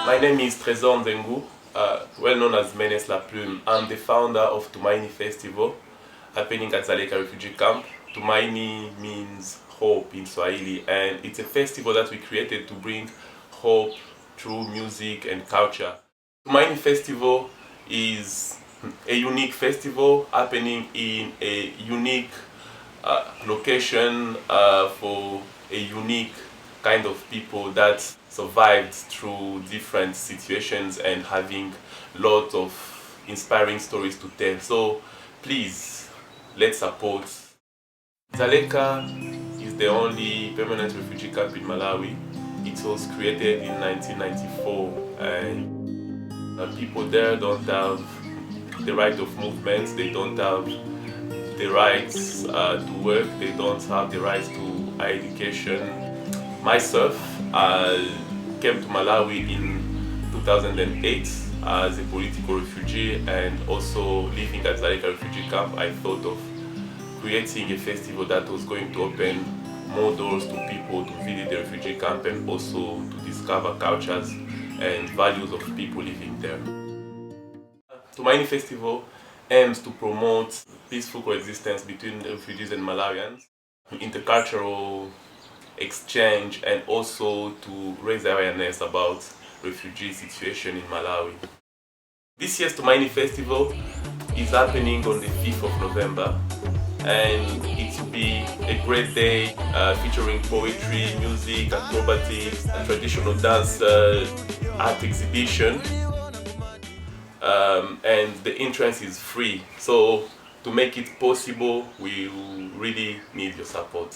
My name is Trésor Nzengu, well known as Menes La Plume. I'm the founder of Tumaini Festival, happening at Dzaleka refugee camp. Tumaini means hope in Swahili, and it's a festival that we created to bring hope through music and culture. Tumaini Festival is a unique festival happening in a unique location for a unique kind of people that survived through different situations and having lots of inspiring stories to tell. So please, let's support. Dzaleka is the only permanent refugee camp in Malawi. It was created in 1994 and people there don't have the right of movement, they don't have the rights to work, they don't have the rights to education. Myself, I came to Malawi in 2008 as a political refugee and also living at Dzaleka refugee camp. I thought of creating a festival that was going to open more doors to people to visit the refugee camp and also to discover cultures and values of people living there. Tumaini Festival aims to promote peaceful coexistence between the refugees and Malawians, intercultural exchange, and also to raise awareness about refugee situation in Malawi. This year's Tumaini Festival is happening on the 5th of November, and it will be a great day featuring poetry, music, acrobatics, traditional dance, art exhibition, and the entrance is free. So to make it possible, we really need your support.